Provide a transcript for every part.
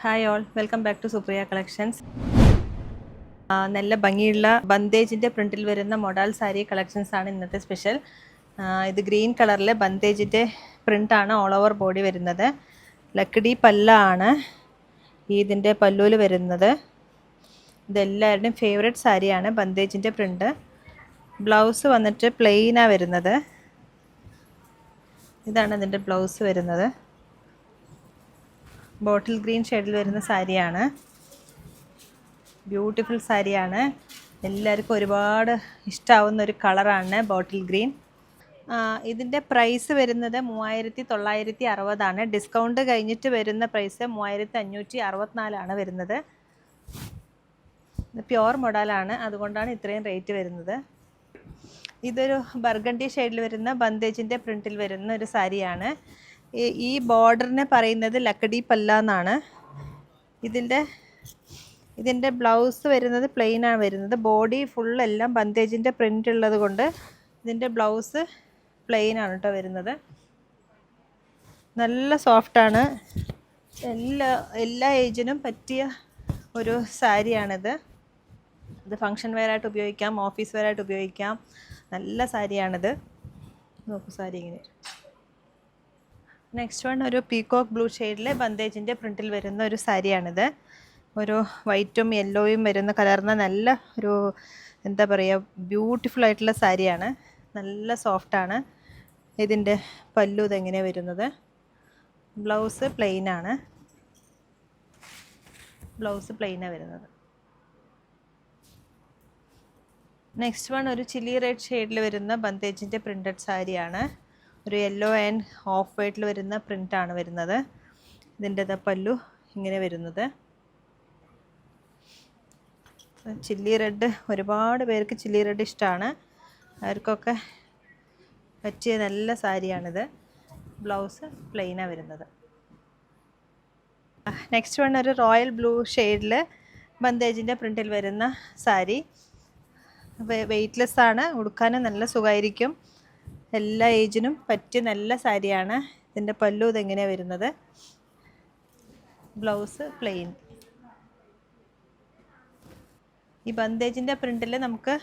Hi all, welcome back to Supriya collections. നല്ല ഭംഗിയുള്ള ബന്തേജിൻ്റെ പ്രിൻറ്റിൽ വരുന്ന മൊഡാൾ സാരി കളക്ഷൻസ് ആണ് ഇന്നത്തെ സ്പെഷ്യൽ. ഇത് ഗ്രീൻ കളറിൽ ബന്തേജിൻ്റെ പ്രിൻ്റാണ് ഓൾ ഓവർ ബോഡി വരുന്നത്. ലക്കടി പല്ല ആണ് ഇതിൻ്റെ പല്ലുവിൽ വരുന്നത്. ഇതെല്ലാവരുടെയും ഫേവറേറ്റ് സാരിയാണ് ബന്തേജിൻ്റെ പ്രിൻ്റ്. ബ്ലൗസ് വന്നിട്ട് പ്ലെയിനാണ് വരുന്നത്. ഇതാണ് ഇതിൻ്റെ ബ്ലൗസ് വരുന്നത്. ബോട്ടിൽ ഗ്രീൻ ഷെയ്ഡിൽ വരുന്ന സാരിയാണ്. ബ്യൂട്ടിഫുൾ സാരിയാണ്. എല്ലാവർക്കും ഒരുപാട് ഇഷ്ടമാവുന്ന ഒരു കളറാണ് ബോട്ടിൽ ഗ്രീൻ. ഇതിൻ്റെ പ്രൈസ് വരുന്നത് 3960 ഡിസ്കൗണ്ട് കഴിഞ്ഞിട്ട് വരുന്ന പ്രൈസ് 3564 വരുന്നത്. പ്യുവർ മോഡലാണ്, അതുകൊണ്ടാണ് ഇത്രയും റേറ്റ് വരുന്നത്. ഇതൊരു ബർഗണ്ടി ഷെയ്ഡിൽ വരുന്ന ബന്തേജിൻ്റെ പ്രിൻറ്റിൽ വരുന്ന ഒരു സാരിയാണ്. ഈ ബോർഡറിനെ പറയുന്നത് ലക്കടി പല്ല എന്നാണ്. ഇതിൻ്റെ ബ്ലൗസ് വരുന്നത് പ്ലെയിനാണ് വരുന്നത്. ബോഡി ഫുള്ളെല്ലാം ബന്തേജിൻ്റെ പ്രിൻ്റ് ഉള്ളത് കൊണ്ട് ഇതിൻ്റെ ബ്ലൗസ് പ്ലെയിനാണ് കേട്ടോ വരുന്നത്. നല്ല സോഫ്റ്റാണ്. എല്ലാ ഏജിനും പറ്റിയ ഒരു സാരിയാണിത്. ഇത് ഫങ്ഷൻ വെയറായിട്ട് ഉപയോഗിക്കാം, ഓഫീസ് വെയറായിട്ട് ഉപയോഗിക്കാം. നല്ല സാരിയാണിത്. നോക്കൂ സാരി ഇങ്ങനെ. നെക്സ്റ്റ് വൺ ഒരു പീകോക്ക് ബ്ലൂ ഷെയ്ഡിൽ ബന്തേജിൻ്റെ പ്രിൻറ്റിൽ വരുന്ന ഒരു സാരിയാണിത്. ഒരു വൈറ്റും യെല്ലോയും വരുന്ന കലർന്ന നല്ല ഒരു എന്താ പറയുക ബ്യൂട്ടിഫുൾ ആയിട്ടുള്ള സാരിയാണ്. നല്ല സോഫ്റ്റാണ്. ഇതിൻ്റെ പല്ലു ഇതെങ്ങനെ വരുന്നത്. ബ്ലൗസ് പ്ലെയിനാണ്. വരുന്നത്. നെക്സ്റ്റ് വൺ ഒരു ചില്ലി റെഡ് ഷെയ്ഡിൽ വരുന്ന ബന്തേജിൻ്റെ പ്രിൻറ്റഡ് സാരിയാണ്. ഒരു യെല്ലോ ആൻഡ് ഓഫ് വൈറ്റിൽ വരുന്ന പ്രിൻ്റാണ് വരുന്നത്. ഇതിൻ്റെ പല്ലു ഇങ്ങനെ വരുന്നത്. ചില്ലി റെഡ് ഒരുപാട് പേർക്ക് ചില്ലി റെഡ് ഇഷ്ടമാണ്. അവർക്കൊക്കെ പറ്റിയ നല്ല സാരിയാണിത്. ബ്ലൗസ് പ്ലെയിനാണ് വരുന്നത്. നെക്സ്റ്റ് വൺ ഒരു റോയൽ ബ്ലൂ ഷെയ്ഡിൽ ബന്തേജിൻ്റെ പ്രിൻറ്റിൽ വരുന്ന സാരി. വെയ്റ്റ്ലെസ് ആണ്, ഉടുക്കാനും നല്ല സുഖമായിരിക്കും. എല്ലാ ഏജിനും പറ്റിയ നല്ല സാരിയാണ്. ഇതിൻ്റെ പല്ലു ഇതെങ്ങനെയാണ് വരുന്നത്. Blouse plain. ഈ ബന്തേജിൻ്റെ പ്രിൻറ്റിൽ നമുക്ക്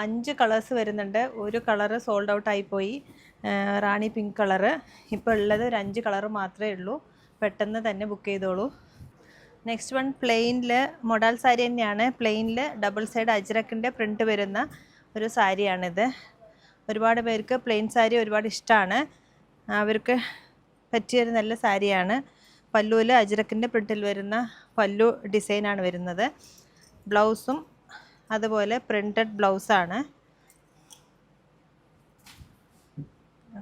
5 കളേഴ്സ് വരുന്നുണ്ട്. ഒരു കളറ് സോൾഡ് ഔട്ട് ആയിപ്പോയി, റാണി പിങ്ക് കളറ്. ഇപ്പോൾ ഉള്ളത് ഒരു 5 കളറ് മാത്രമേ ഉള്ളൂ. പെട്ടെന്ന് തന്നെ ബുക്ക് ചെയ്തോളൂ. നെക്സ്റ്റ് വൺ പ്ലെയിനിൽ മൊഡാൾ സാരി തന്നെയാണ്. പ്ലെയിനിൽ ഡബിൾ സൈഡ് അജ്രക്കിൻ്റെ പ്രിൻറ്റ് വരുന്ന ഒരു സാരിയാണിത്. ഒരുപാട് പേർക്ക് പ്ലെയിൻ സാരി ഒരുപാട് ഇഷ്ടമാണ്. അവർക്ക് പറ്റിയൊരു നല്ല സാരിയാണ്. പല്ലുവിൽ അജ്രക്കിൻ്റെ പ്രിൻറ്റിൽ വരുന്ന പല്ലു ഡിസൈനാണ് വരുന്നത്. ബ്ലൗസും അതുപോലെ പ്രിൻറ്റഡ് ബ്ലൗസാണ്.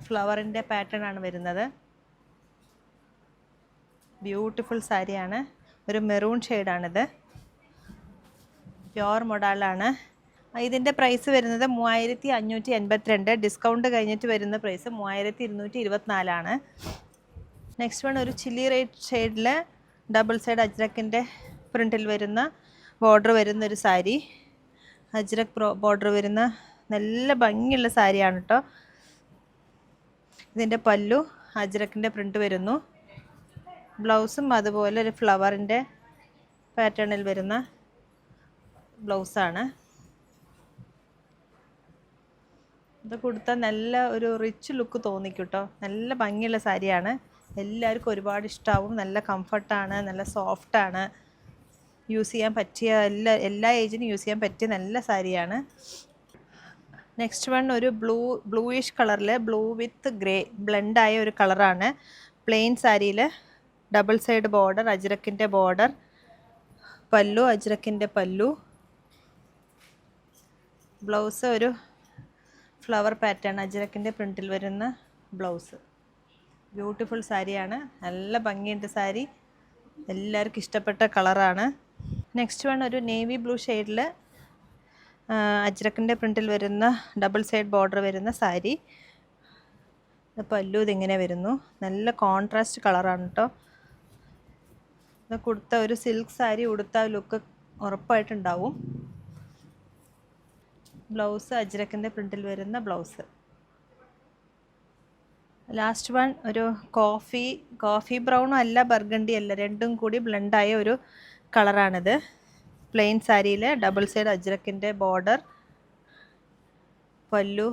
ഫ്ലവറിൻ്റെ പാറ്റേൺ ആണ് വരുന്നത്. ബ്യൂട്ടിഫുൾ സാരിയാണ്. ഒരു മെറൂൺ ഷെയ്ഡാണിത്. പ്യുവർ മൊഡാളാണ്. ഇതിൻ്റെ പ്രൈസ് വരുന്നത് 3582. ഡിസ്കൗണ്ട് കഴിഞ്ഞിട്ട് വരുന്ന പ്രൈസ് 3224. നെക്സ്റ്റ് വൺ ഒരു ചില്ലി റെഡ് ഷെയ്ഡിൽ ഡബിൾ സൈഡ് അജ്രക്കിൻ്റെ പ്രിൻറ്റിൽ വരുന്ന ബോർഡർ വരുന്ന ഒരു സാരി. അജ്രക് ബോർഡർ വരുന്ന നല്ല ഭംഗിയുള്ള സാരിയാണ് കേട്ടോ. ഇതിൻ്റെ പല്ലു അജ്രക്കിൻ്റെ പ്രിൻറ്റ് വരുന്നു. ബ്ലൗസും അതുപോലെ ഒരു ഫ്ലവറിൻ്റെ പാറ്റേണിൽ വരുന്ന ബ്ലൗസാണ്. ഇത് കൊടുത്താൽ നല്ല ഒരു റിച്ച് ലുക്ക് തോന്നിക്കും കേട്ടോ. നല്ല ഭംഗിയുള്ള സാരിയാണ്. എല്ലാവർക്കും ഒരുപാട് ഇഷ്ടമാവും. നല്ല കംഫർട്ടാണ്, നല്ല സോഫ്റ്റാണ്. യൂസ് ചെയ്യാൻ പറ്റിയ എല്ലാ ഏജിനും യൂസ് ചെയ്യാൻ പറ്റിയ നല്ല സാരിയാണ്. നെക്സ്റ്റ് വൺ ഒരു ബ്ലൂയിഷ് കളറിൽ ബ്ലൂ വിത്ത് ഗ്രേ ബ്ലെൻഡായ ഒരു കളറാണ്. പ്ലെയിൻ സാരിയിൽ ഡബിൾ സൈഡ് ബോർഡർ, അജ്രക്കിൻ്റെ ബോർഡർ, പല്ലു അജ്രക്കിൻ്റെ പല്ലു. ബ്ലൗസ് ഒരു ഫ്ലവർ പാറ്റേൺ അജ്രക്കിൻ്റെ പ്രിൻറ്റിൽ വരുന്ന ബ്ലൗസ്. ബ്യൂട്ടിഫുൾ സാരിയാണ്. നല്ല ഭംഗിയുണ്ട് സാരി. എല്ലാവർക്കും ഇഷ്ടപ്പെട്ട കളറാണ്. നെക്സ്റ്റ് വൺ ഒരു നേവി ബ്ലൂ ഷെയ്ഡിൽ അജ്രക്കിൻ്റെ പ്രിൻറ്റിൽ വരുന്ന ഡബിൾ സൈഡ് ബോർഡർ വരുന്ന സാരി. പല്ലു ഇതിങ്ങനെ വരുന്നു. നല്ല കോൺട്രാസ്റ്റ് കളറാണ് കേട്ടോ. ഇത് കൊടുത്ത ഒരു സിൽക്ക് സാരി ഉടുത്ത ലുക്ക് ഉറപ്പായിട്ടുണ്ടാവും. ബ്ലൗസ് അജ്രക്കിൻ്റെ പ്രിൻറ്റിൽ വരുന്ന ബ്ലൗസ്. ലാസ്റ്റ് വൺ ഒരു കോഫി ബ്രൗണും അല്ല ബർഗണ്ടി അല്ല, രണ്ടും കൂടി ബ്ലെൻഡായ ഒരു കളറാണിത്. പ്ലെയിൻ സാരിയിൽ ഡബിൾ സൈഡ് അജ്രക്കിൻ്റെ ബോർഡർ, പല്ലു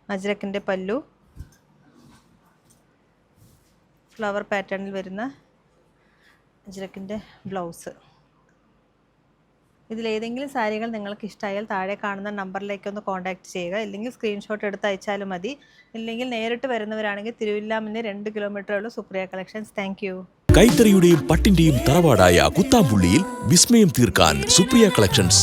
അജ്രക്കിൻ്റെ പല്ലു, ഫ്ലവർ പാറ്റേണിൽ വരുന്ന അജ്രക്കിൻ്റെ ബ്ലൗസ്. ഇതിലേതെങ്കിലും സാരികൾ നിങ്ങൾക്ക് ഇഷ്ടമായാൽ താഴെ കാണുന്ന നമ്പറിലേക്ക് ഒന്ന് കോൺടാക്റ്റ് ചെയ്യുക. ഇല്ലെങ്കിൽ സ്ക്രീൻഷോട്ട് എടുത്ത് അയച്ചാലും മതി. ഇല്ലെങ്കിൽ നേരിട്ട് വരുന്നവരാണെങ്കിൽ തിരുവില്ലാമിന് 2 കിലോമീറ്റർ ഉള്ളൂ സുപ്രിയ കളക്ഷൻസ്. Thank you. കൈത്തറിയുടെയും പട്ടിന്റെയും തറവാടായ കുത്താമ്പുള്ളിയിൽ വിസ്മയം തീർക്കാൻ സുപ്രിയ കളക്ഷൻസ്.